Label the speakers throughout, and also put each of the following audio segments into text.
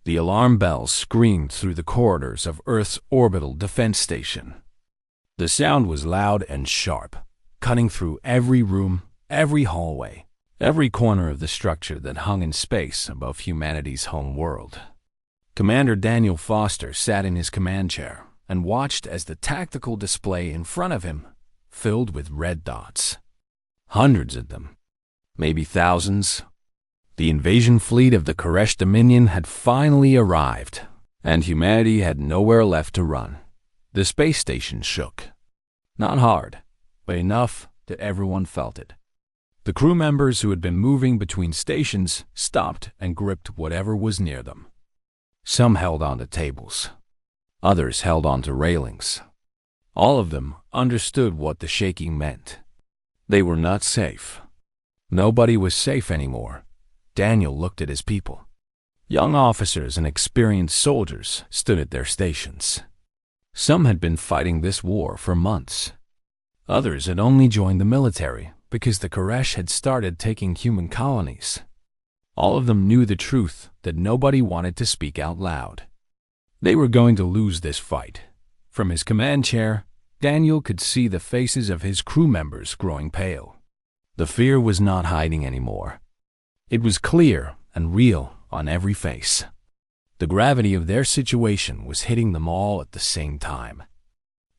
Speaker 1: The alarm bells screamed through the corridors of Earth's orbital defense station. The sound was loud and sharp, cutting through every room, every hallway, every corner of the structure that hung in space above humanity's home world. Commander Daniel Foster sat in his command chair and watched as the tactical display in front of him filled with red dots. Hundreds of them, maybe thousands. The invasion fleet of the Koresh Dominion had finally arrived, and humanity had nowhere left to run. The space station shook. Not hard, but enough that everyone felt it. The crew members who had been moving between stations stopped and gripped whatever was near them. Some held onto tables. Others held onto railings. All of them understood what the shaking meant. They were not safe. Nobody was safe anymore. Daniel looked at his people. Young officers and experienced soldiers stood at their stations. Some had been fighting this war for months. Others had only joined the military because the Koresh had started taking human colonies. All of them knew the truth that nobody wanted to speak out loud. They were going to lose this fight. From his command chair, Daniel could see the faces of his crew members growing pale. The fear was not hiding anymore. It was clear and real on every face. The gravity of their situation was hitting them all at the same time.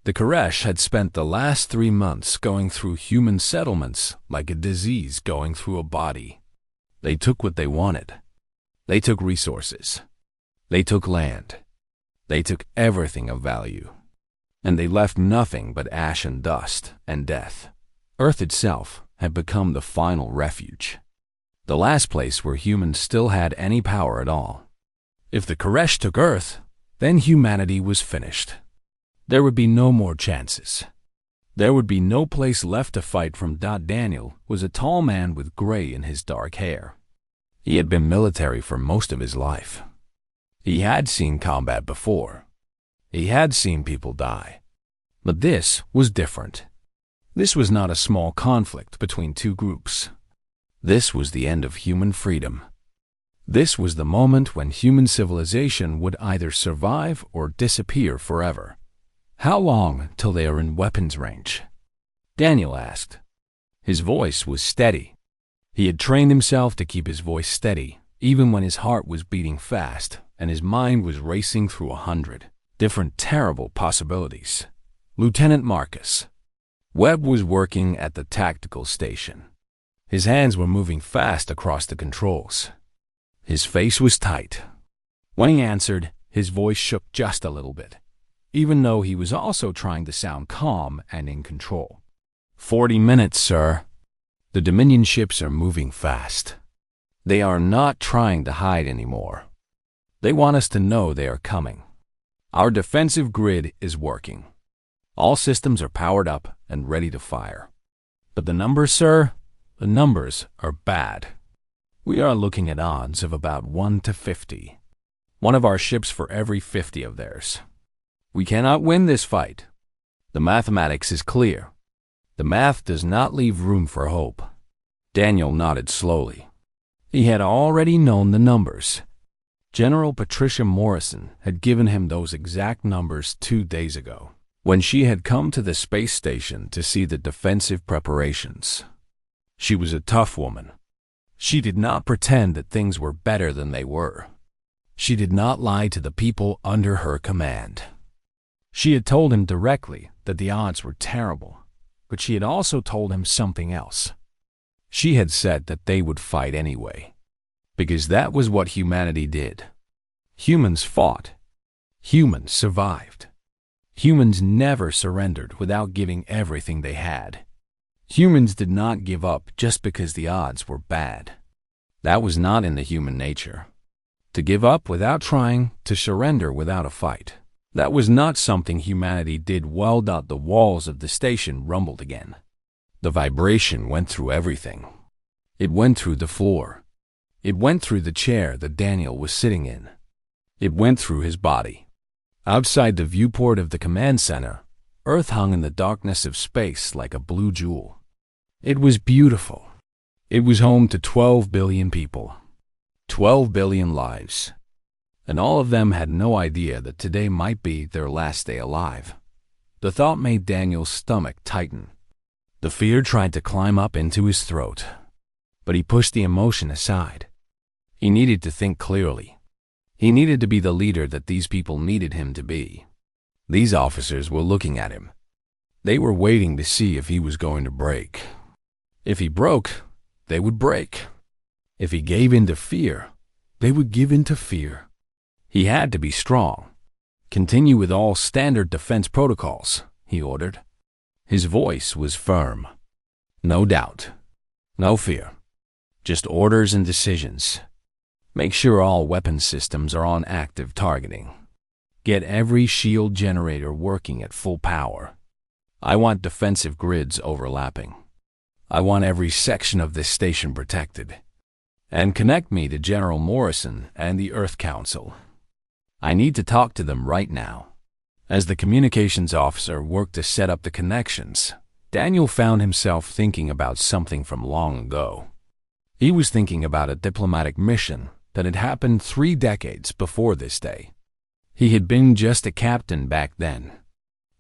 Speaker 1: The Koresh had spent the last 3 months going through human settlements like a disease going through a body. They took what they wanted. They took resources. They took land. They took everything of value. And they left nothing but ash and dust and death. Earth itself had become the final refuge. The last place where humans still had any power at all. If the Koresh took Earth, then humanity was finished. There would be no more chances. There would be no place left to fight from. Daniel was a tall man with gray in his dark hair. He had been military for most of his life. He had seen combat before. He had seen people die. But this was different. This was not a small conflict between two groups. This was the end of human freedom. This was the moment when human civilization would either survive or disappear forever. How long till they are in weapons range? Daniel asked. His voice was steady. He had trained himself to keep his voice steady, even when his heart was beating fast and his mind was racing through 100 different terrible possibilities. Lieutenant Marcus. Webb was working at the tactical station. His hands were moving fast across the controls. His face was tight. When he answered, his voice shook just a little bit, even though he was also trying to sound calm and in control. 40 minutes, sir. The Dominion ships are moving fast. They are not trying to hide anymore. They want us to know they are coming. Our defensive grid is working. All systems are powered up and ready to fire. But the numbers, sir, the numbers are bad. We are looking at odds of about 1 to 50. One of our ships for every 50 of theirs. We cannot win this fight. The mathematics is clear. The math does not leave room for hope. Daniel nodded slowly. He had already known the numbers. General Patricia Morrison had given him those exact numbers 2 days ago, when she had come to the space station to see the defensive preparations. She was a tough woman. She did not pretend that things were better than they were. She did not lie to the people under her command. She had told him directly that the odds were terrible, but she had also told him something else. She had said that they would fight anyway, because that was what humanity did. Humans fought. Humans survived. Humans never surrendered without giving everything they had. Humans did not give up just because the odds were bad. That was not in the human nature. To give up without trying, to surrender without a fight. That was not something humanity did well. The walls of the station rumbled again. The vibration went through everything. It went through the floor. It went through the chair that Daniel was sitting in. It went through his body. Outside the viewport of the command center, Earth hung in the darkness of space like a blue jewel. It was beautiful. It was home to 12 billion people. 12 billion lives. and all of them had no idea that today might be their last day alive. The thought made Daniel's stomach tighten. The fear tried to climb up into his throat, but he pushed the emotion aside. He needed to think clearly. He needed to be the leader that these people needed him to be. These officers were looking at him. They were waiting to see if he was going to break. If he broke, they would break. If he gave in to fear, they would give in to fear. He had to be strong. Continue with all standard defense protocols, he ordered. His voice was firm. No doubt. No fear. Just orders and decisions. Make sure all weapon systems are on active targeting. Get every shield generator working at full power. I want defensive grids overlapping. I want every section of this station protected. And connect me to General Morrison and the Earth Council. I need to talk to them right now. As the communications officer worked to set up the connections, Daniel found himself thinking about something from long ago. He was thinking about a diplomatic mission that had happened 3 decades before this day. He had been just a captain back then.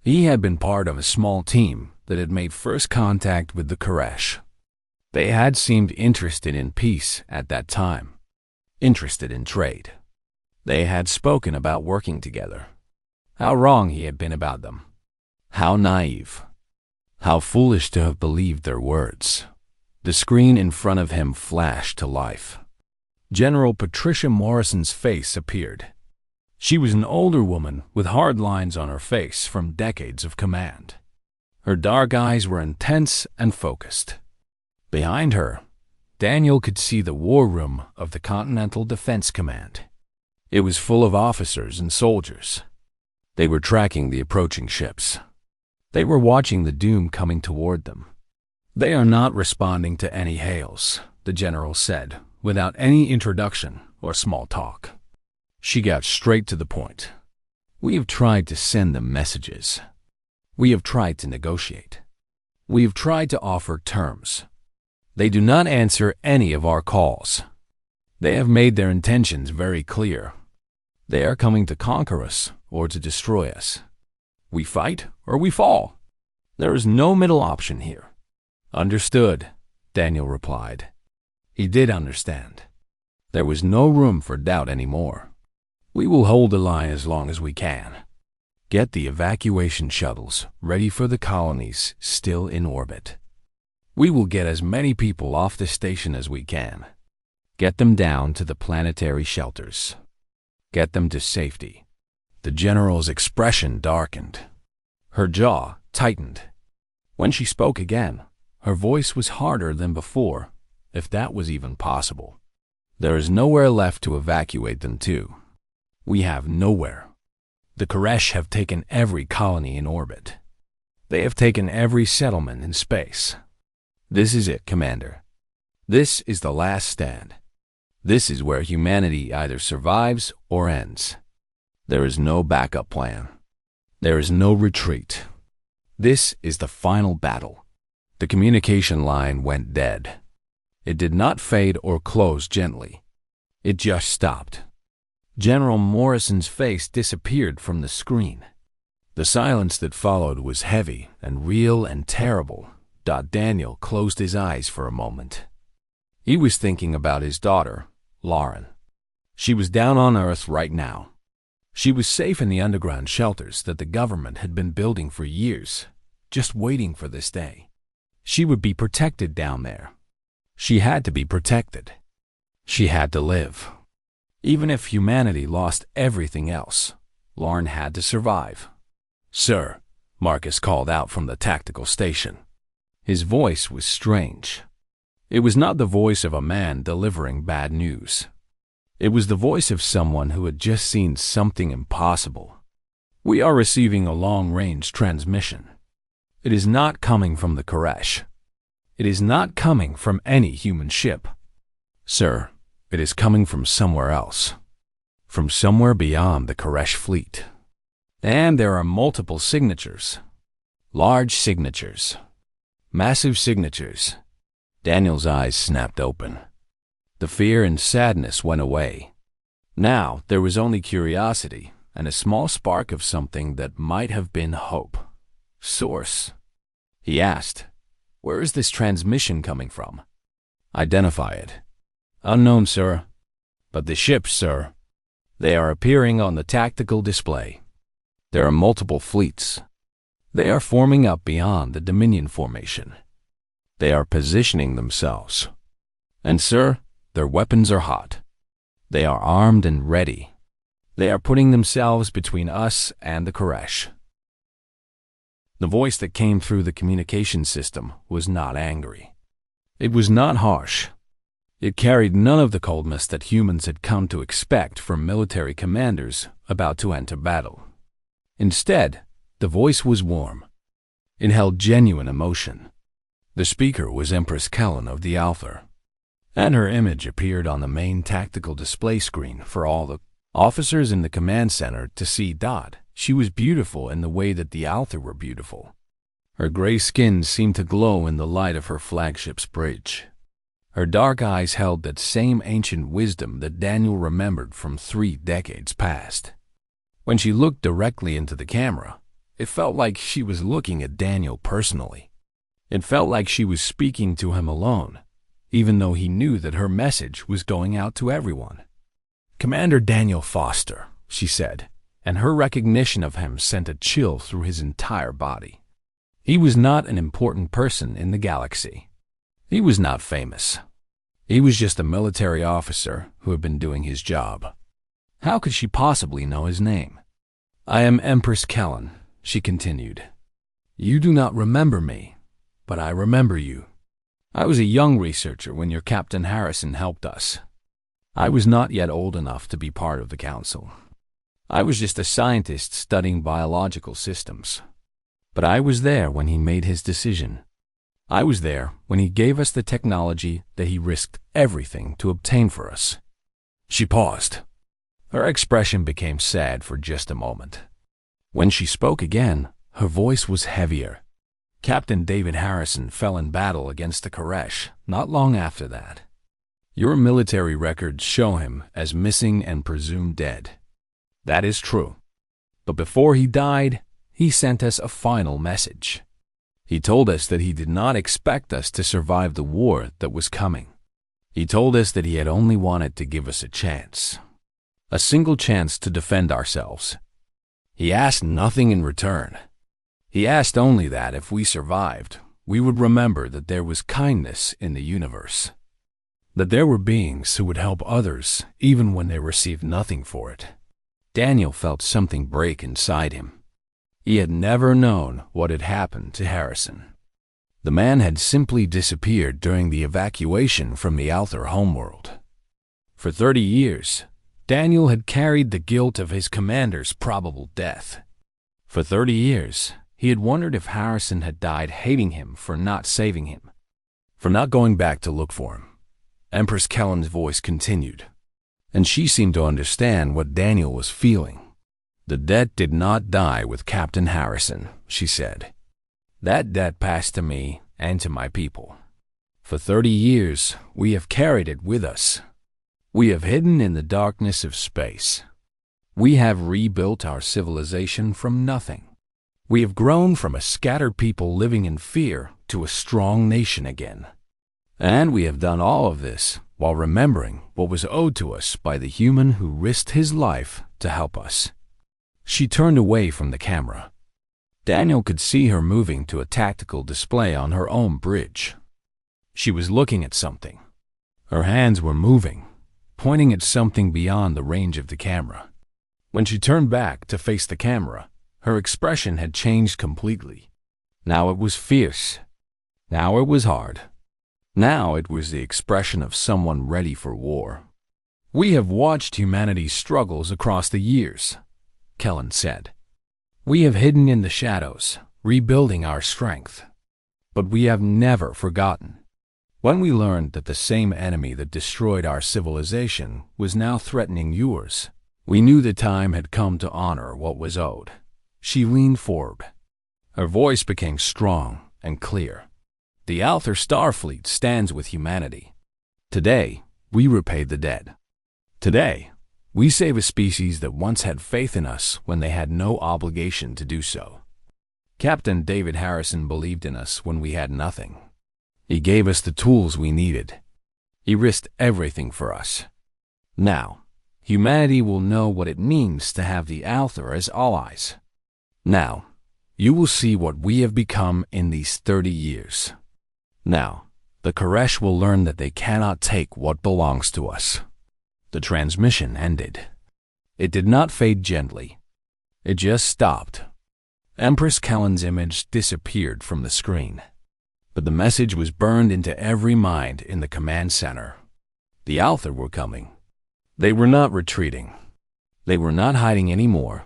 Speaker 1: He had been part of a small team that had made first contact with the Koresh. They had seemed interested in peace at that time, interested in trade. They had spoken about working together. How wrong he had been about them. How naive. How foolish to have believed their words. The screen in front of him flashed to life. General Patricia Morrison's face appeared. She was an older woman with hard lines on her face from decades of command. Her dark eyes were intense and focused. Behind her, Daniel could see the war room of the Continental Defense Command. It was full of officers and soldiers. They were tracking the approaching ships. They were watching the doom coming toward them. They are not responding to any hails, the general said, without any introduction or small talk. She got straight to the point. We have tried to send them messages. We have tried to negotiate. We have tried to offer terms. They do not answer any of our calls. They have made their intentions very clear. They are coming to conquer us or to destroy us. We fight or we fall. There is no middle option here. Understood, Daniel replied. He did understand. There was no room for doubt anymore. We will hold the line as long as we can. Get the evacuation shuttles ready for the colonies still in orbit. We will get as many people off the station as we can. Get them down to the planetary shelters. Get them to safety. The general's expression darkened. Her jaw tightened. When she spoke again, her voice was harder than before, if that was even possible. There is nowhere left to evacuate them to. We have nowhere. The Koresh have taken every colony in orbit. They have taken every settlement in space. This is it, Commander. This is the last stand. This is where humanity either survives or ends. There is no backup plan. There is no retreat. This is the final battle. The communication line went dead. It did not fade or close gently. It just stopped. General Morrison's face disappeared from the screen. The silence that followed was heavy and real and terrible. Daniel closed his eyes for a moment. He was thinking about his daughter, Lauren. She was down on Earth right now. She was safe in the underground shelters that the government had been building for years, just waiting for this day. She would be protected down there. She had to be protected. She had to live. Even if humanity lost everything else, Lauren had to survive. "Sir," Marcus called out from the tactical station. His voice was strange. It was not the voice of a man delivering bad news. It was the voice of someone who had just seen something impossible. "We are receiving a long-range transmission. It is not coming from the Koresh. It is not coming from any human ship. Sir, it is coming from somewhere else. From somewhere beyond the Koresh fleet. And there are multiple signatures. Large signatures. Massive signatures." Daniel's eyes snapped open. The fear and sadness went away. Now there was only curiosity and a small spark of something that might have been hope. Source? He asked. Where is this transmission coming from? Identify it. Unknown, sir. But the ships, sir. They are appearing on the tactical display. There are multiple fleets. They are forming up beyond the Dominion formation. They are positioning themselves. And, sir, their weapons are hot. They are armed and ready. They are putting themselves between us and the Koresh. The voice that came through the communication system was not angry. It was not harsh. It carried none of the coldness that humans had come to expect from military commanders about to enter battle. Instead, the voice was warm. It held genuine emotion. The speaker was Empress Kellen of the Alpha, and her image appeared on the main tactical display screen for all the officers in the command center to see. She was beautiful in the way that the Alpha were beautiful. Her gray skin seemed to glow in the light of her flagship's bridge. Her dark eyes held that same ancient wisdom that Daniel remembered from 3 decades past. When she looked directly into the camera, it felt like she was looking at Daniel personally. It felt like she was speaking to him alone, even though he knew that her message was going out to everyone. Commander Daniel Foster, she said, and her recognition of him sent a chill through his entire body. He was not an important person in the galaxy. He was not famous. He was just a military officer who had been doing his job. How could she possibly know his name? I am Empress Kellen, she continued. You do not remember me, but I remember you. I was a young researcher when your Captain Harrison helped us. I was not yet old enough to be part of the council. I was just a scientist studying biological systems. But I was there when he made his decision. I was there when he gave us the technology that he risked everything to obtain for us. She paused. Her expression became sad for just a moment. When she spoke again, her voice was heavier. Captain David Harrison fell in battle against the Koresh not long after that. Your military records show him as missing and presumed dead. That is true. But before he died, he sent us a final message. He told us that he did not expect us to survive the war that was coming. He told us that he had only wanted to give us a chance. A single chance to defend ourselves. He asked nothing in return. He asked only that if we survived, we would remember that there was kindness in the universe. That there were beings who would help others even when they received nothing for it. Daniel felt something break inside him. He had never known what had happened to Harrison. The man had simply disappeared during the evacuation from the Alther homeworld. For 30 years, Daniel had carried the guilt of his commander's probable death. For 30 years, he had wondered if Harrison had died hating him for not saving him, for not going back to look for him. Empress Kellen's voice continued, and she seemed to understand what Daniel was feeling. The debt did not die with Captain Harrison, she said. That debt passed to me and to my people. For 30 years, we have carried it with us. We have hidden in the darkness of space. We have rebuilt our civilization from nothing. We have grown from a scattered people living in fear to a strong nation again. And we have done all of this while remembering what was owed to us by the human who risked his life to help us. She turned away from the camera. Daniel could see her moving to a tactical display on her own bridge. She was looking at something. Her hands were moving, pointing at something beyond the range of the camera. When she turned back to face the camera, her expression had changed completely. Now it was fierce. Now it was hard. Now it was the expression of someone ready for war. We have watched humanity's struggles across the years, Kellen said. We have hidden in the shadows, rebuilding our strength. But we have never forgotten. When we learned that the same enemy that destroyed our civilization was now threatening yours, we knew the time had come to honor what was owed. She leaned forward. Her voice became strong and clear. The Alther Starfleet stands with humanity. Today, we repay the debt. Today, We save a species that once had faith in us when they had no obligation to do so. Captain David Harrison believed in us when we had nothing. He gave us the tools we needed. He risked everything for us. Now, humanity will know what it means to have the Aether as allies. Now, you will see what we have become in these 30 years. Now, the Koresh will learn that they cannot take what belongs to us. The transmission ended. It did not fade gently. It just stopped. Empress Kellen's image disappeared from the screen. But the message was burned into every mind in the command center. The Aether were coming. They were not retreating. They were not hiding anymore.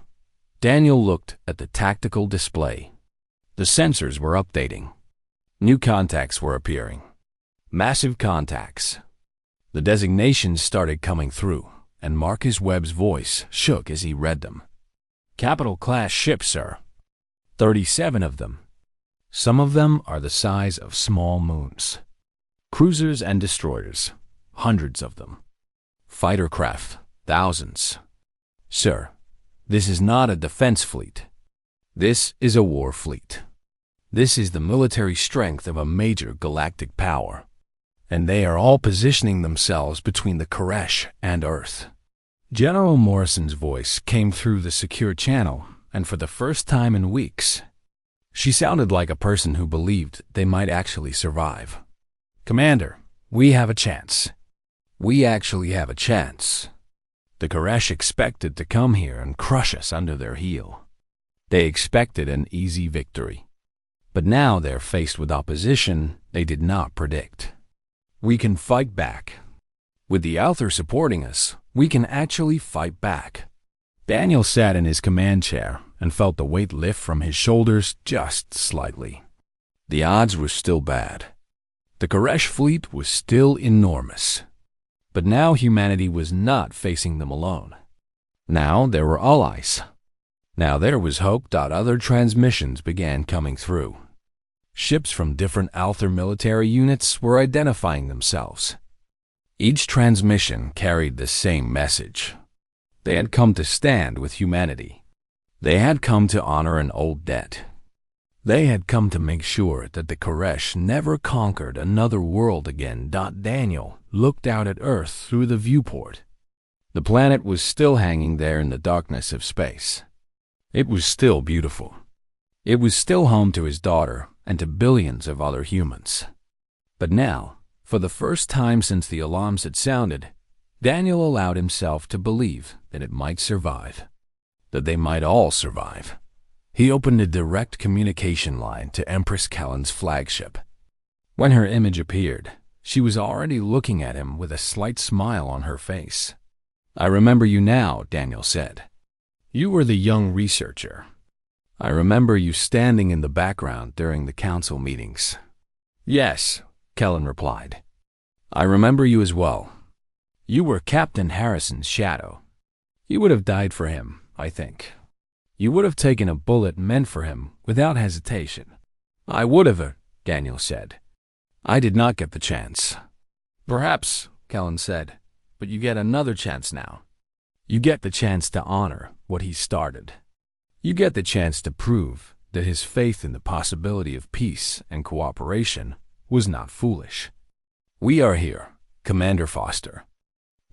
Speaker 1: Daniel looked at the tactical display. The sensors were updating. New contacts were appearing. Massive contacts. The designations started coming through, and Marcus Webb's voice shook as he read them. Capital-class ships, sir. 37 of them. Some of them are the size of small moons. Cruisers and destroyers, hundreds of them. Fighter craft, thousands. Sir, this is not a defense fleet. This is a war fleet. This is the military strength of a major galactic power. And they are all positioning themselves between the Koresh and Earth. General Morrison's voice came through the secure channel, and for the first time in weeks, she sounded like a person who believed they might actually survive. Commander, we have a chance. We actually have a chance. The Koresh expected to come here and crush us under their heel. They expected an easy victory. But now they're faced with opposition they did not predict. We can fight back. With the Aether supporting us, we can actually fight back. Daniel sat in his command chair and felt the weight lift from his shoulders just slightly. The odds were still bad. The Koresh fleet was still enormous. But now humanity was not facing them alone. Now there were allies. Now there was hope that other transmissions began coming through. Ships from different Aether military units were identifying themselves. Each transmission carried the same message. They had come to stand with humanity. They had come to honor an old debt. They had come to make sure that the Koresh never conquered another world again. Daniel looked out at Earth through the viewport. The planet was still hanging there in the darkness of space. It was still beautiful. It was still home to his daughter and to billions of other humans. But now, for the first time since the alarms had sounded, Daniel allowed himself to believe that it might survive, that they might all survive. He opened a direct communication line to Empress Kellen's flagship. When her image appeared, she was already looking at him with a slight smile on her face. I remember you now, Daniel said. You were the young researcher. I remember you standing in the background during the council meetings. Yes, Kellen replied. I remember you as well. You were Captain Harrison's shadow. You would have died for him, I think. You would have taken a bullet meant for him without hesitation. I would have, Daniel said. I did not get the chance. Perhaps, Kellen said, but you get another chance now. You get the chance to honor what he started. You get the chance to prove that his faith in the possibility of peace and cooperation was not foolish. We are here, Commander Foster.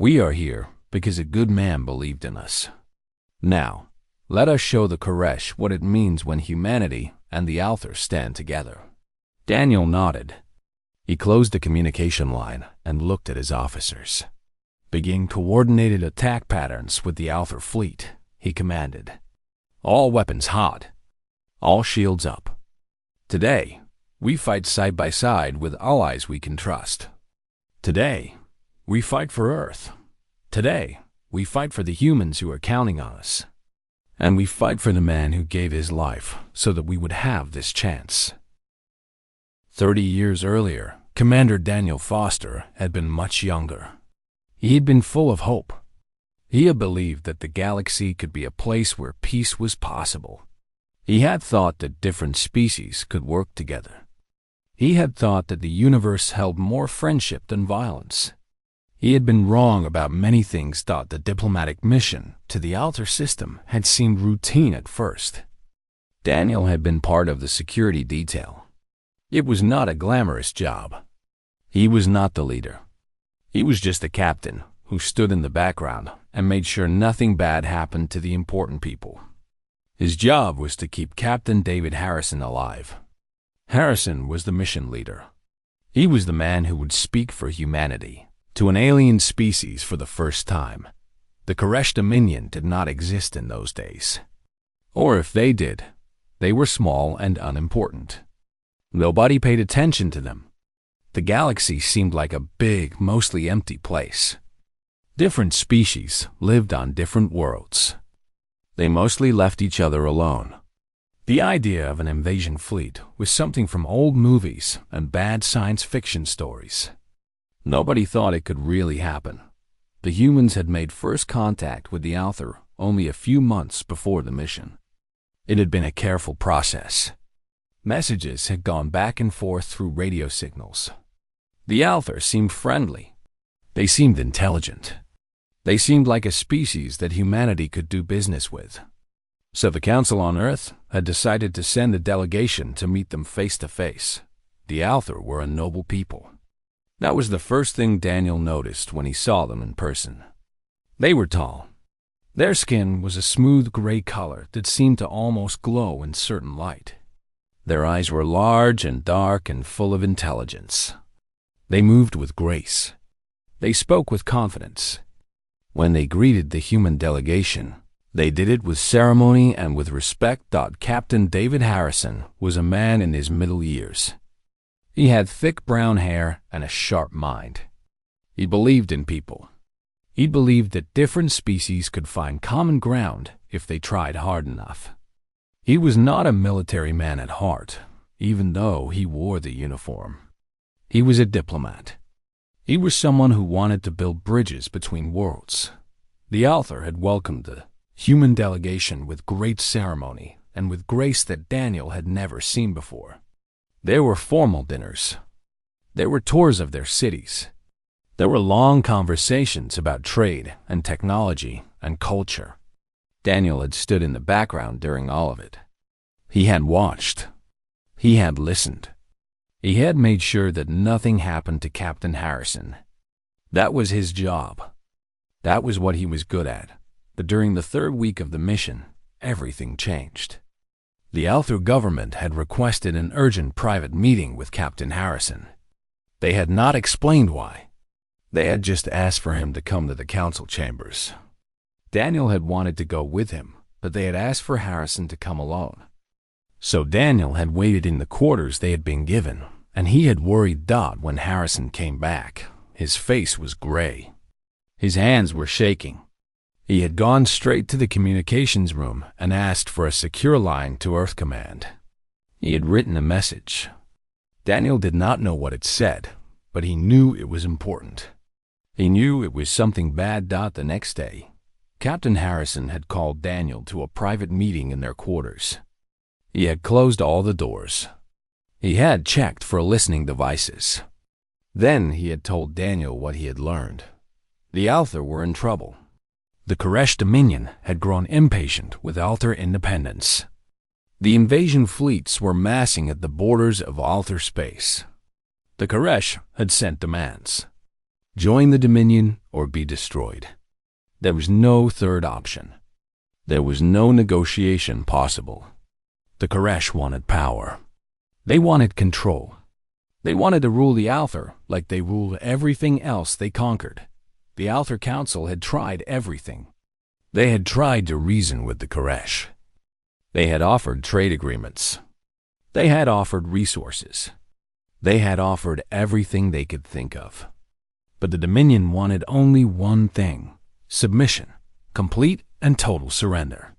Speaker 1: We are here because a good man believed in us. Now, let us show the Koresh what it means when humanity and the Aether stand together. Daniel nodded. He closed the communication line and looked at his officers. Begin coordinated attack patterns with the Aether fleet, he commanded. All weapons hot. All shields up. Today, we fight side by side with allies we can trust. Today, we fight for Earth. Today, we fight for the humans who are counting on us. And we fight for the man who gave his life so that we would have this chance. 30 years earlier, Commander Daniel Foster had been much younger. He had been full of hope. He had believed that the galaxy could be a place where peace was possible. He had thought that different species could work together. He had thought that the universe held more friendship than violence. He had been wrong about many things. The diplomatic mission to the Alter system had seemed routine at first. Daniel had been part of the security detail. It was not a glamorous job. He was not the leader. He was just a captain who stood in the background and made sure nothing bad happened to the important people. His job was to keep Captain David Harrison alive. Harrison was the mission leader. He was the man who would speak for humanity to an alien species for the first time. The Koresh Dominion did not exist in those days. Or if they did, they were small and unimportant. Nobody paid attention to them. The galaxy seemed like a big, mostly empty place. Different species lived on different worlds. They mostly left each other alone. The idea of an invasion fleet was something from old movies and bad science fiction stories. Nobody thought it could really happen. The humans had made first contact with the Alther only a few months before the mission. It had been a careful process. Messages had gone back and forth through radio signals. The Alther seemed friendly. They seemed intelligent. They seemed like a species that humanity could do business with. So the Council on Earth had decided to send a delegation to meet them face to face. The Alther were a noble people. That was the first thing Daniel noticed when he saw them in person. They were tall. Their skin was a smooth gray color that seemed to almost glow in certain light. Their eyes were large and dark and full of intelligence. They moved with grace. They spoke with confidence. When they greeted the human delegation, they did it with ceremony and with respect. Captain David Harrison was a man in his middle years. He had thick brown hair and a sharp mind. He believed in people. He believed that different species could find common ground if they tried hard enough. He was not a military man at heart, even though he wore the uniform. He was a diplomat. He was someone who wanted to build bridges between worlds. The Alther had welcomed the human delegation with great ceremony and with grace that Daniel had never seen before. There were formal dinners. There were tours of their cities. There were long conversations about trade and technology and culture. Daniel had stood in the background during all of it. He had watched. He had listened. He had made sure that nothing happened to Captain Harrison. That was his job. That was what he was good at. But during the third week of the mission, everything changed. The Alther government had requested an urgent private meeting with Captain Harrison. They had not explained why. They had just asked for him to come to the council chambers. Daniel had wanted to go with him, but they had asked for Harrison to come alone. So Daniel had waited in the quarters they had been given, and he had worried Dot when Harrison came back. His face was gray. His hands were shaking. He had gone straight to the communications room and asked for a secure line to Earth Command. He had written a message. Daniel did not know what it said, but he knew it was important. He knew it was something bad. The next day, Captain Harrison had called Daniel to a private meeting in their quarters. He had closed all the doors. He had checked for listening devices. Then he had told Daniel what he had learned. The Alther were in trouble. The Koresh Dominion had grown impatient with Alther independence. The invasion fleets were massing at the borders of Alther space. The Koresh had sent demands. Join the Dominion or be destroyed. There was no third option. There was no negotiation possible. The Koresh wanted power. They wanted control. They wanted to rule the Alther like they ruled everything else they conquered. The Alther Council had tried everything. They had tried to reason with the Koresh. They had offered trade agreements. They had offered resources. They had offered everything they could think of. But the Dominion wanted only one thing: submission, complete and total surrender,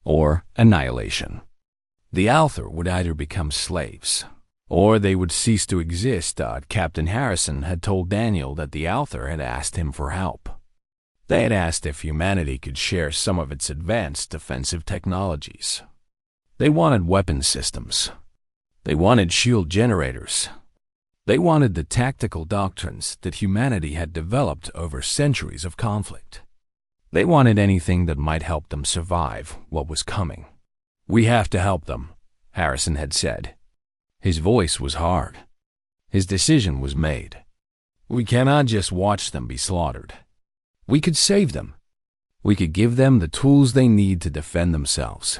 Speaker 1: or annihilation. The Alther would either become slaves, or they would cease to exist. Captain Harrison had told Daniel that the Alther had asked him for help. They had asked if humanity could share some of its advanced defensive technologies. They wanted weapon systems. They wanted shield generators. They wanted the tactical doctrines that humanity had developed over centuries of conflict. They wanted anything that might help them survive what was coming. "We have to help them," Harrison had said. His voice was hard. His decision was made. "We cannot just watch them be slaughtered. We could save them. We could give them the tools they need to defend themselves.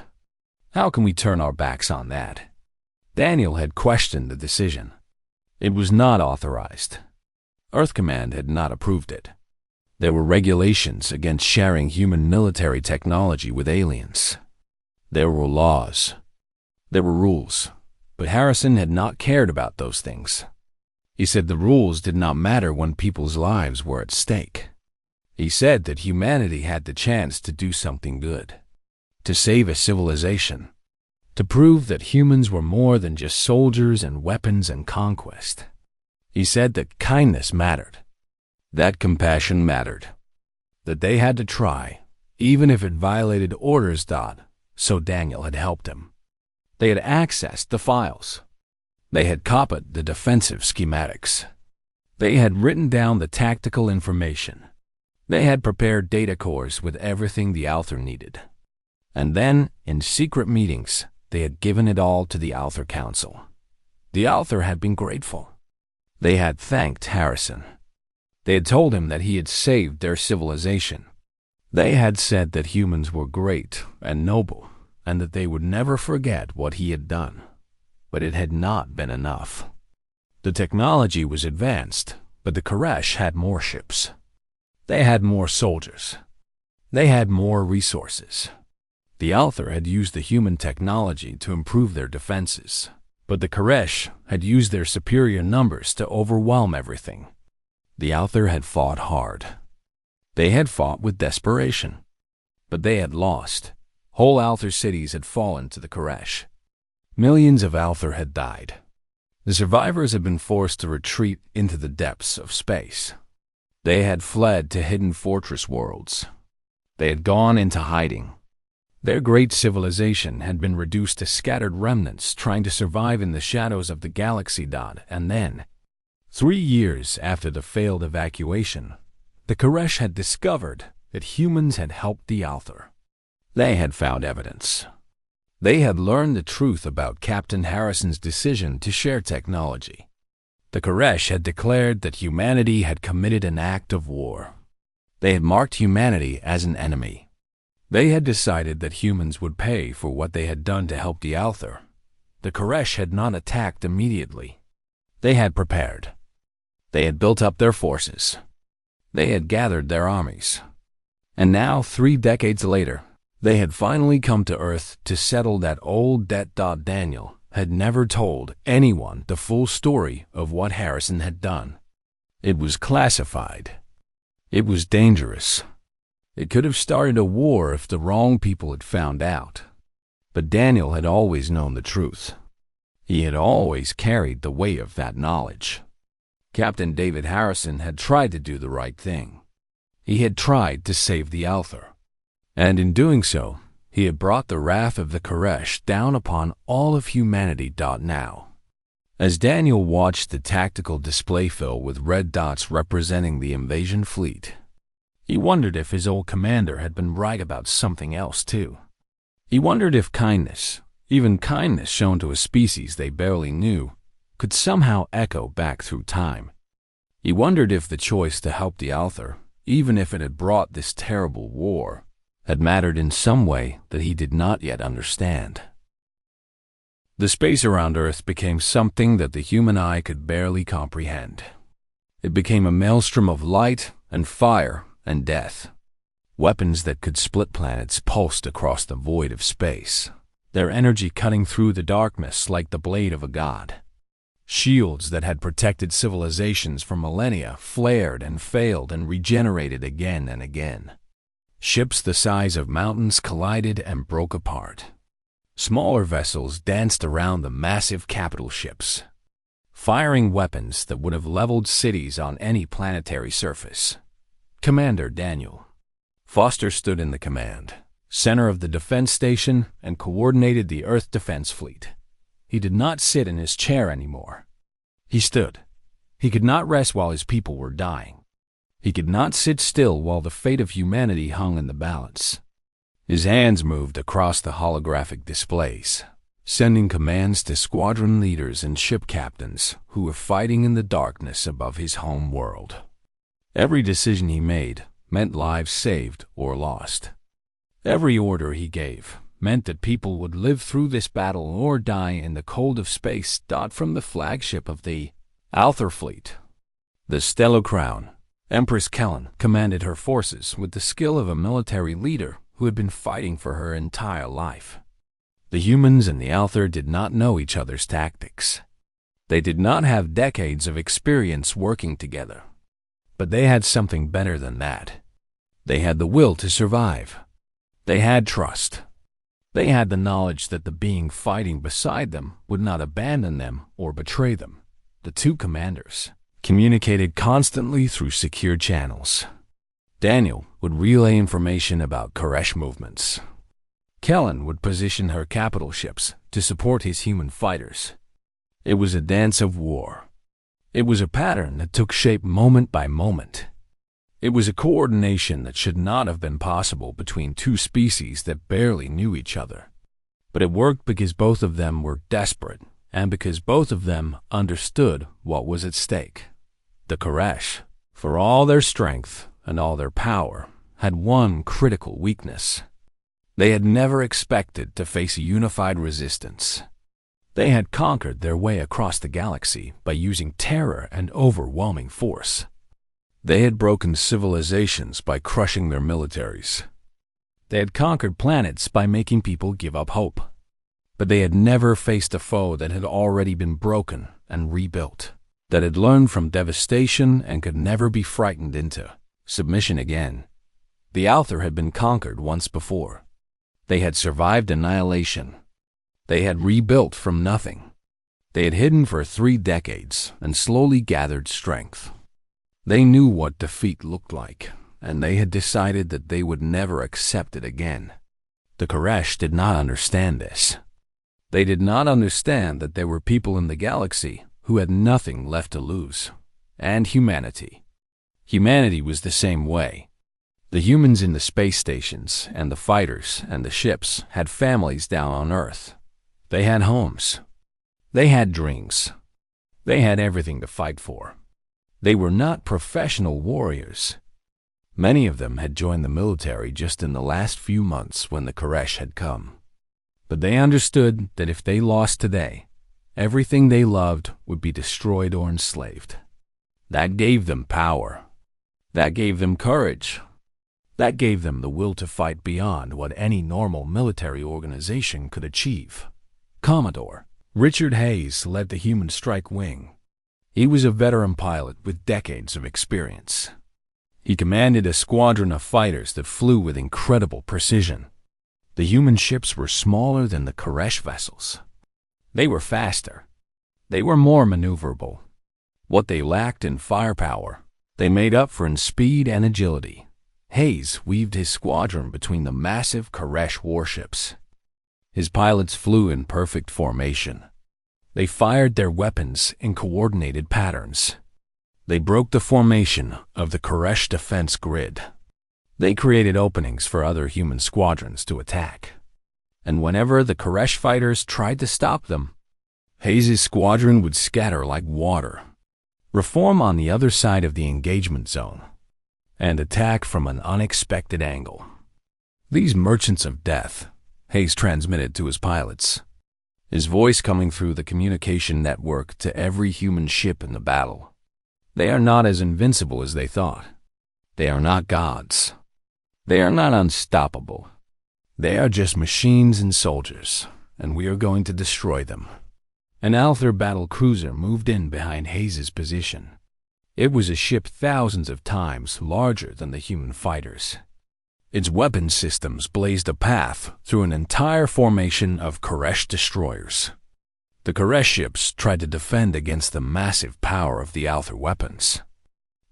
Speaker 1: How can we turn our backs on that?" Daniel had questioned the decision. It was not authorized. Earth Command had not approved it. There were regulations against sharing human military technology with aliens. There were laws. There were rules. But Harrison had not cared about those things. He said the rules did not matter when people's lives were at stake. He said that humanity had the chance to do something good, to save a civilization, to prove that humans were more than just soldiers and weapons and conquest. He said that kindness mattered, that compassion mattered, that they had to try, even if it violated orders. So Daniel had helped him. They had accessed the files. They had copied the defensive schematics. They had written down the tactical information. They had prepared data cores with everything the author needed. And then, in secret meetings, they had given it all to the author council. The author had been grateful. They had thanked Harrison. They had told him that he had saved their civilization. They had said that humans were great and noble, and that they would never forget what he had done. But it had not been enough. The technology was advanced, but the Koresh had more ships. They had more soldiers. They had more resources. The author had used the human technology to improve their defenses, but the Koresh had used their superior numbers to overwhelm everything. The author had fought hard. They had fought with desperation, but they had lost. Whole Alther cities had fallen to the Koresh. Millions of Alther had died. The survivors had been forced to retreat into the depths of space. They had fled to hidden fortress worlds. They had gone into hiding. Their great civilization had been reduced to scattered remnants trying to survive in the shadows of the galaxy. And then, 3 years after the failed evacuation, the Koresh had discovered that humans had helped the author. They had found evidence. They had learned the truth about Captain Harrison's decision to share technology. The Koresh had declared that humanity had committed an act of war. They had marked humanity as an enemy. They had decided that humans would pay for what they had done to help the author. The Koresh had not attacked immediately. They had prepared. They had built up their forces. They had gathered their armies. And now, 3 decades later, they had finally come to Earth to settle that old debt. Daniel had never told anyone the full story of what Harrison had done. It was classified. It was dangerous. It could have started a war if the wrong people had found out. But Daniel had always known the truth. He had always carried the weight of that knowledge. Captain David Harrison had tried to do the right thing. He had tried to save the author. And in doing so, he had brought the wrath of the Koresh down upon all of humanity. Now, as Daniel watched the tactical display fill with red dots representing the invasion fleet, he wondered if his old commander had been right about something else too. He wondered if kindness, even kindness shown to a species they barely knew, could somehow echo back through time. He wondered if the choice to help the author, even if it had brought this terrible war, had mattered in some way that he did not yet understand. The space around Earth became something that the human eye could barely comprehend. It became a maelstrom of light and fire and death. Weapons that could split planets pulsed across the void of space, their energy cutting through the darkness like the blade of a god. Shields that had protected civilizations for millennia flared and failed and regenerated again and again. Ships the size of mountains collided and broke apart. Smaller vessels danced around the massive capital ships, firing weapons that would have leveled cities on any planetary surface. Commander Daniel Foster stood in the command center of the defense station and coordinated the Earth defense fleet. He did not sit in his chair anymore. He stood, He could not rest while his people were dying. He could not sit still while the fate of humanity hung in the balance. His hands moved across the holographic displays, sending commands to squadron leaders and ship captains who were fighting in the darkness above his home world. Every decision he made meant lives saved or lost. Every order he gave meant that people would live through this battle or die in the cold of space. From the flagship of the Aether Fleet, the Stellar Crown, Empress Kellen commanded her forces with the skill of a military leader who had been fighting for her entire life. The humans and the Aether did not know each other's tactics. They did not have decades of experience working together. But they had something better than that. They had the will to survive. They had trust. They had the knowledge that the being fighting beside them would not abandon them or betray them. The two commanders communicated constantly through secure channels. Daniel would relay information about Koresh movements. Kellen would position her capital ships to support his human fighters. It was a dance of war. It was a pattern that took shape moment by moment. It was a coordination that should not have been possible between two species that barely knew each other. But it worked because both of them were desperate, and because both of them understood what was at stake. The Koresh, for all their strength and all their power, had one critical weakness. They had never expected to face a unified resistance. They had conquered their way across the galaxy by using terror and overwhelming force. They had broken civilizations by crushing their militaries. They had conquered planets by making people give up hope. But they had never faced a foe that had already been broken and rebuilt, that had learned from devastation and could never be frightened into submission again. The Aether had been conquered once before. They had survived annihilation. They had rebuilt from nothing. They had hidden for 3 decades and slowly gathered strength. They knew what defeat looked like, and they had decided that they would never accept it again. The Koresh did not understand this. They did not understand that there were people in the galaxy who had nothing left to lose, and humanity. Humanity was the same way. The humans in the space stations and the fighters and the ships had families down on Earth. They had homes. They had dreams. They had everything to fight for. They were not professional warriors. Many of them had joined the military just in the last few months when the Koresh had come. But they understood that if they lost today, everything they loved would be destroyed or enslaved. That gave them power. That gave them courage. That gave them the will to fight beyond what any normal military organization could achieve. Commodore Richard Hayes led the Human Strike Wing. He was a veteran pilot with decades of experience. He commanded a squadron of fighters that flew with incredible precision. The human ships were smaller than the Koresh vessels. They were faster. They were more maneuverable. What they lacked in firepower, they made up for in speed and agility. Hayes weaved his squadron between the massive Koresh warships. His pilots flew in perfect formation. They fired their weapons in coordinated patterns. They broke the formation of the Koresh defense grid. They created openings for other human squadrons to attack. And whenever the Koresh fighters tried to stop them, Hayes' squadron would scatter like water, reform on the other side of the engagement zone, and attack from an unexpected angle. These merchants of death, Hayes transmitted to his pilots, his voice coming through the communication network to every human ship in the battle. They are not as invincible as they thought. They are not gods. They are not unstoppable. They are just machines and soldiers, and we are going to destroy them. An Aether battle cruiser moved in behind Hayes' position. It was a ship thousands of times larger than the human fighters. Its weapon systems blazed a path through an entire formation of Koresh destroyers. The Koresh ships tried to defend against the massive power of the Aether weapons.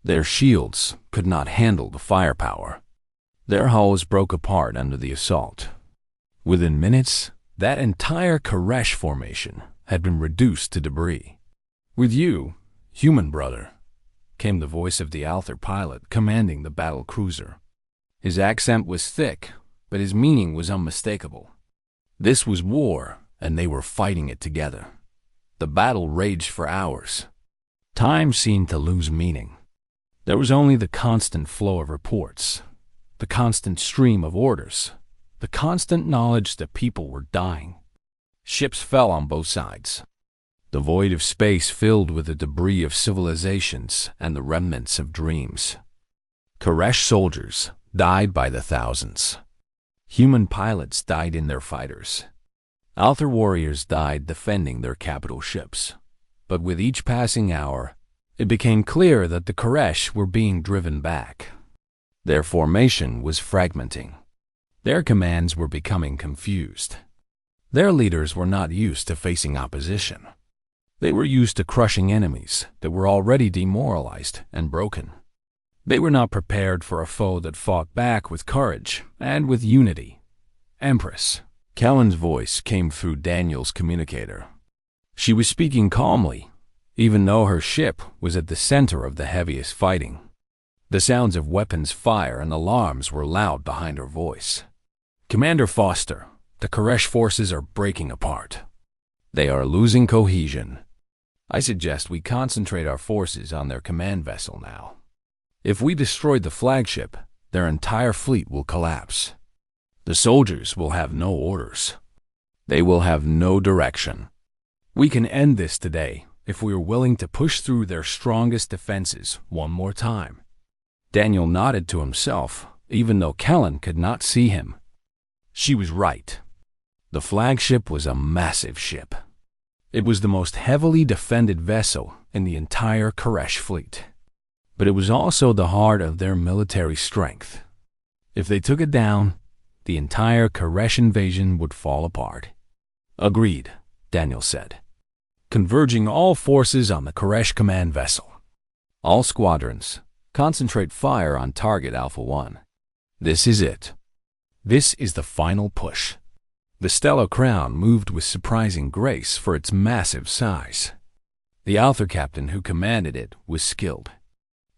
Speaker 1: Their shields could not handle the firepower. Their hulls broke apart under the assault. Within minutes, that entire Koresh formation had been reduced to debris. With you, "Human brother," came the voice of the Alther pilot commanding the battle cruiser. His accent was thick, but his meaning was unmistakable. This was war, and they were fighting it together. The battle raged for hours. Time seemed to lose meaning. There was only the constant flow of reports, the constant stream of orders, the constant knowledge that people were dying. Ships fell on both sides. The void of space filled with the debris of civilizations and the remnants of dreams. Koresh soldiers died by the thousands. Human pilots died in their fighters. Alther warriors died defending their capital ships. But with each passing hour, it became clear that the Koresh were being driven back. Their formation was fragmenting. Their commands were becoming confused. Their leaders were not used to facing opposition. They were used to crushing enemies that were already demoralized and broken. They were not prepared for a foe that fought back with courage and with unity. "Empress," Kellen's voice came through Daniel's communicator. She was speaking calmly, even though her ship was at the center of the heaviest fighting. The sounds of weapons fire and alarms were loud behind her voice. "Commander Foster, the Koresh forces are breaking apart. They are losing cohesion. I suggest we concentrate our forces on their command vessel now. If we destroy the flagship, their entire fleet will collapse. The soldiers will have no orders. They will have no direction. We can end this today if we are willing to push through their strongest defenses one more time." Daniel nodded to himself, even though Kellen could not see him. She was right. The flagship was a massive ship. It was the most heavily defended vessel in the entire Koresh fleet. But it was also the heart of their military strength. If they took it down, the entire Koresh invasion would fall apart. "Agreed," Daniel said. "Converging all forces on the Koresh command vessel. All squadrons, concentrate fire on target Alpha 1. This is it. This is the final push." The Stellar Crown moved with surprising grace for its massive size. The Alther captain who commanded it was skilled.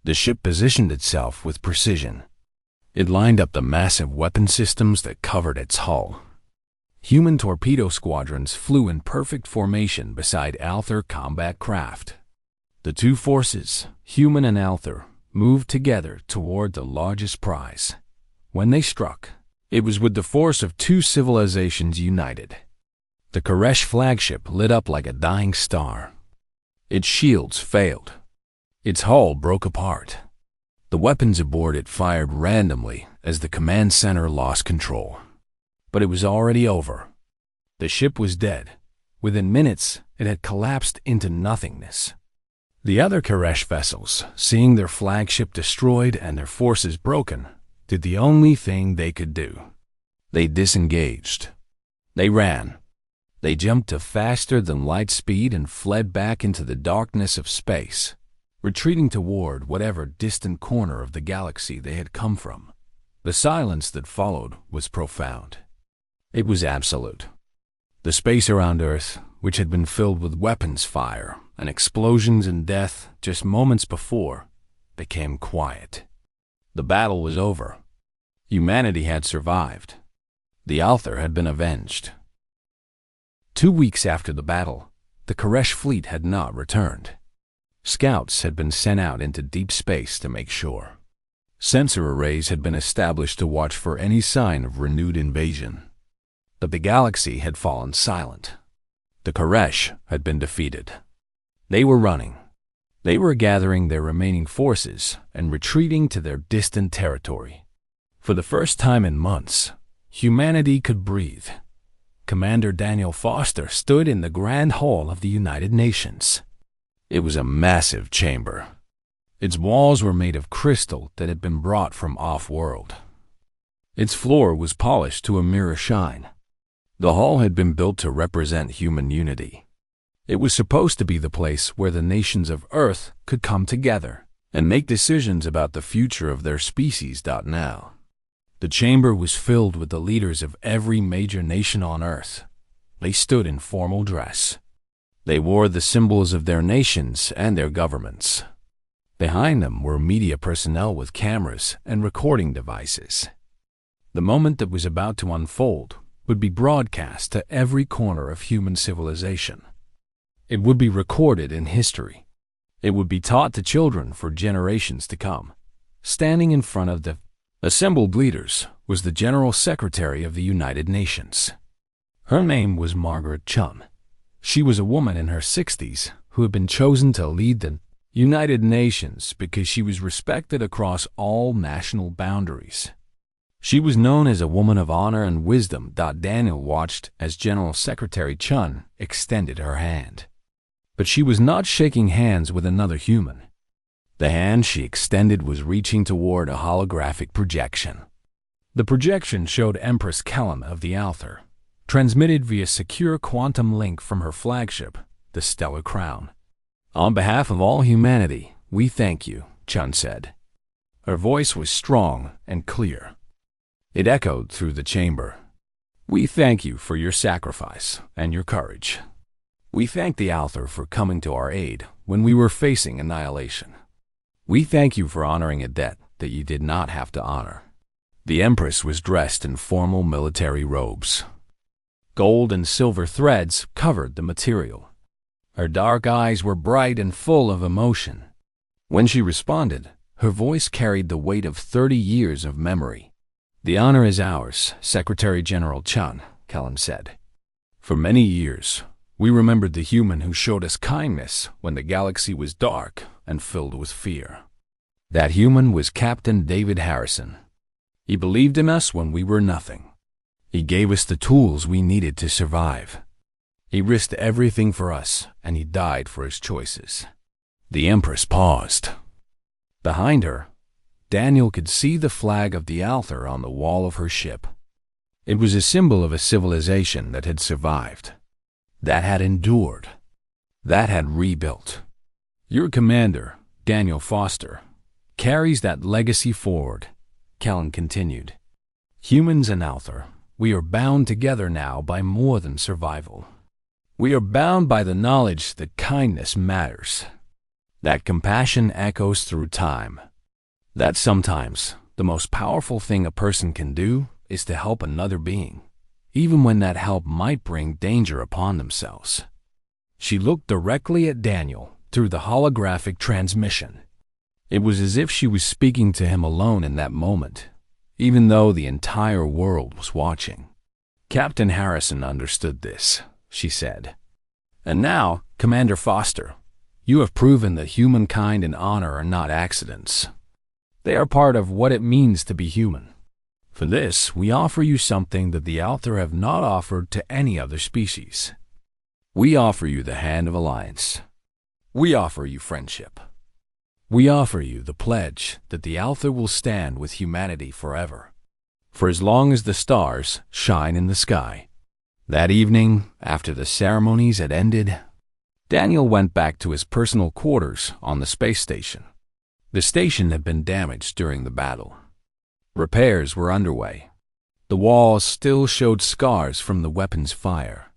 Speaker 1: The ship positioned itself with precision. It lined up the massive weapon systems that covered its hull. Human torpedo squadrons flew in perfect formation beside Alther combat craft. The two forces, human and Alther, moved together toward the largest prize. When they struck, it was with the force of two civilizations united. The Koresh flagship lit up like a dying star. Its shields failed. Its hull broke apart. The weapons aboard it fired randomly as the command center lost control. But it was already over. The ship was dead. Within minutes, it had collapsed into nothingness. The other Koresh vessels, seeing their flagship destroyed and their forces broken, did the only thing they could do. They disengaged. They ran. They jumped to faster than light speed and fled back into the darkness of space, retreating toward whatever distant corner of the galaxy they had come from. The silence that followed was profound. It was absolute. The space around Earth, which had been filled with weapons fire and explosions and death just moments before, became quiet. The battle was over. Humanity had survived. The Alther had been avenged. 2 weeks after the battle, the Koresh fleet had not returned. Scouts had been sent out into deep space to make sure. Sensor arrays had been established to watch for any sign of renewed invasion. But the galaxy had fallen silent. The Koresh had been defeated. They were running. They were gathering their remaining forces and retreating to their distant territory. For the first time in months, humanity could breathe. Commander Daniel Foster stood in the Grand Hall of the United Nations. It was a massive chamber. Its walls were made of crystal that had been brought from off-world. Its floor was polished to a mirror shine. The hall had been built to represent human unity. It was supposed to be the place where the nations of Earth could come together and make decisions about the future of their species. Now, the chamber was filled with the leaders of every major nation on Earth. They stood in formal dress. They wore the symbols of their nations and their governments. Behind them were media personnel with cameras and recording devices. The moment that was about to unfold would be broadcast to every corner of human civilization. It would be recorded in history. It would be taught to children for generations to come. Standing in front of the assembled leaders was the General Secretary of the United Nations. Her name was Margaret Chun. She was a woman in her 60s who had been chosen to lead the United Nations because she was respected across all national boundaries. She was known as a woman of honor and wisdom. Daniel watched as General Secretary Chun extended her hand. But she was not shaking hands with another human. The hand she extended was reaching toward a holographic projection. The projection showed Empress Kellan of the Alther, transmitted via secure quantum link from her flagship, the Stellar Crown. "On behalf of all humanity, we thank you," Chun said. Her voice was strong and clear. It echoed through the chamber. "We thank you for your sacrifice and your courage. We thank the Alther for coming to our aid when we were facing annihilation. We thank you for honoring a debt that you did not have to honor." The Empress was dressed in formal military robes. Gold and silver threads covered the material. Her dark eyes were bright and full of emotion. When she responded, her voice carried the weight of 30 years of memory. "The honor is ours, Secretary General Chun," Kellan said. "For many years, we remembered the human who showed us kindness when the galaxy was dark and filled with fear. That human was Captain David Harrison. He believed in us when we were nothing. He gave us the tools we needed to survive. He risked everything for us, and he died for his choices." The Empress paused. Behind her, Daniel could see the flag of the Alther on the wall of her ship. It was a symbol of a civilization that had survived, that had endured, that had rebuilt. "Your commander, Daniel Foster, carries that legacy forward," Kellan continued. "Humans and Alther, we are bound together now by more than survival. We are bound by the knowledge that kindness matters, that compassion echoes through time, that sometimes the most powerful thing a person can do is to help another being, even when that help might bring danger upon themselves." She looked directly at Daniel through the holographic transmission. It was as if she was speaking to him alone in that moment, even though the entire world was watching. "Captain Harrison understood this," she said. "And now, Commander Foster, you have proven that humankind and honor are not accidents. They are part of what it means to be human. For this, we offer you something that the Alther have not offered to any other species. We offer you the hand of alliance. We offer you friendship. We offer you the pledge that the Alther will stand with humanity forever, for as long as the stars shine in the sky." That evening, after the ceremonies had ended, Daniel went back to his personal quarters on the space station. The station had been damaged during the battle. Repairs were underway. The walls still showed scars from the weapon's fire.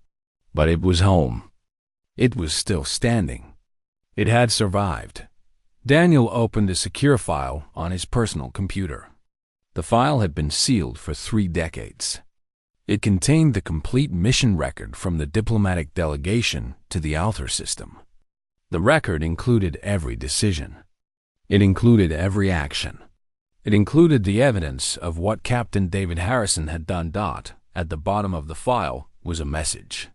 Speaker 1: But it was home. It was still standing. It had survived. Daniel opened a secure file on his personal computer. The file had been sealed for 3 decades. It contained the complete mission record from the diplomatic delegation to the Alther system. The record included every decision. It included every action. It included the evidence of what Captain David Harrison had done. At the bottom of the file was a message.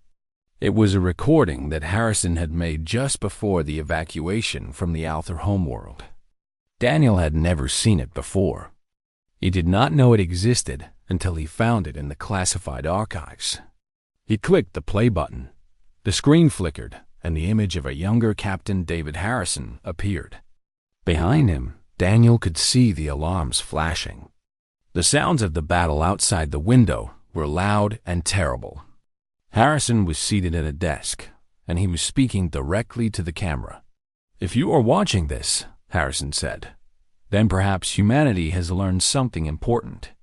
Speaker 1: It was a recording that Harrison had made just before the evacuation from the Alther homeworld. Daniel had never seen it before. He did not know it existed until he found it in the classified archives. He clicked the play button. The screen flickered, and the image of a younger Captain David Harrison appeared. Behind him, Daniel could see the alarms flashing. The sounds of the battle outside the window were loud and terrible. Harrison was seated at a desk, and he was speaking directly to the camera. "If you are watching this," Harrison said, "then perhaps humanity has learned something important.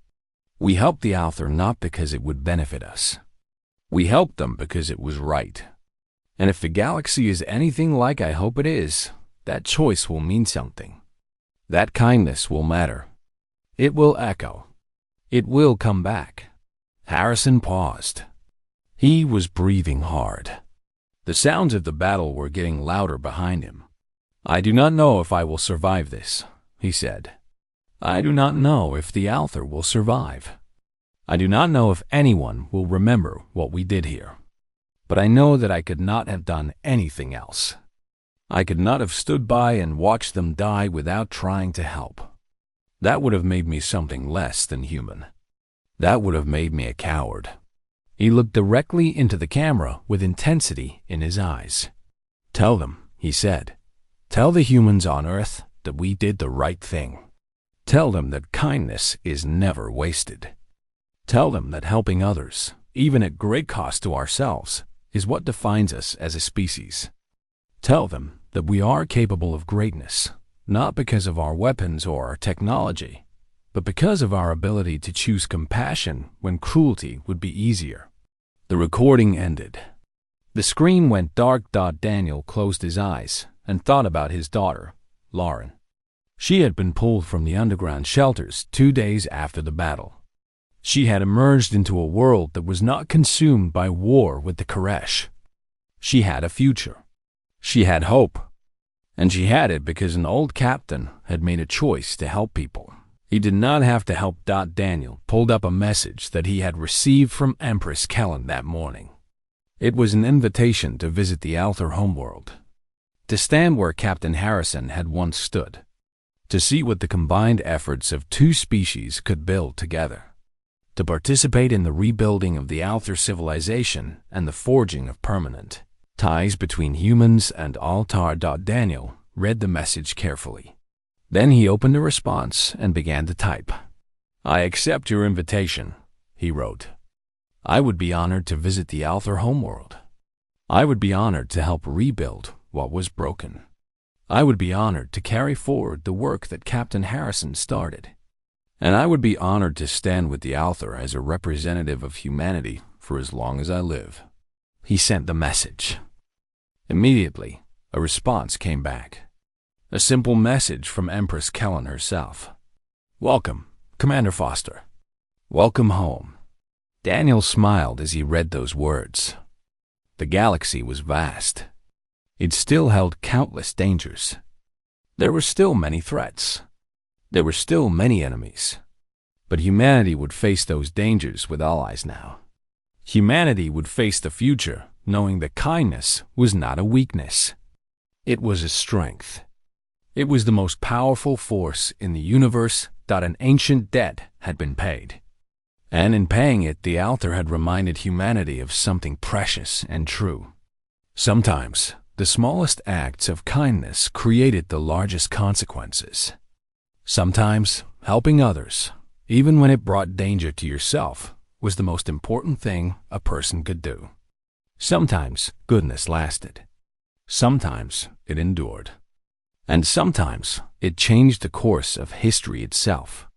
Speaker 1: We helped the Alther not because it would benefit us. We helped them because it was right. And if the galaxy is anything like I hope it is, that choice will mean something. That kindness will matter. It will echo. It will come back. Harrison paused. He was breathing hard. The sounds of the battle were getting louder behind him. I do not know if I will survive this, he said. I do not know if the Alther will survive. I do not know if anyone will remember what we did here. But I know that I could not have done anything else. I could not have stood by and watched them die without trying to help. That would have made me something less than human. That would have made me a coward. He looked directly into the camera with intensity in his eyes. Tell them, he said. Tell the humans on Earth that we did the right thing. Tell them that kindness is never wasted. Tell them that helping others, even at great cost to ourselves, is what defines us as a species. Tell them that we are capable of greatness, not because of our weapons or our technology, but because of our ability to choose compassion when cruelty would be easier. The recording ended. The screen went dark. Daniel closed his eyes and thought about his daughter, Lauren. She had been pulled from the underground shelters 2 days after the battle. She had emerged into a world that was not consumed by war with the Koresh. She had a future. She had hope. And she had it because an old captain had made a choice to help people. He did not have to help. Daniel pulled up a message that he had received from Empress Kellen that morning. It was an invitation to visit the Alther homeworld, to stand where Captain Harrison had once stood, to see what the combined efforts of 2 species could build together, to participate in the rebuilding of the Alther civilization and the forging of permanent ties between humans and Altar. Daniel read the message carefully. Then he opened a response and began to type. I accept your invitation, he wrote. I would be honored to visit the Alther homeworld. I would be honored to help rebuild what was broken. I would be honored to carry forward the work that Captain Harrison started. And I would be honored to stand with the Alther as a representative of humanity for as long as I live. He sent the message. Immediately, a response came back. A simple message from Empress Kellen herself. Welcome, Commander Foster. Welcome home. Daniel smiled as he read those words. The galaxy was vast. It still held countless dangers. There were still many threats. There were still many enemies. But humanity would face those dangers with allies now. Humanity would face the future knowing that kindness was not a weakness. It was a strength. It was the most powerful force in the universe. An ancient debt had been paid. And in paying it, the Alther had reminded humanity of something precious and true. Sometimes, the smallest acts of kindness created the largest consequences. Sometimes, helping others, even when it brought danger to yourself, was the most important thing a person could do. Sometimes, goodness lasted. Sometimes, it endured. And sometimes, it changed the course of history itself.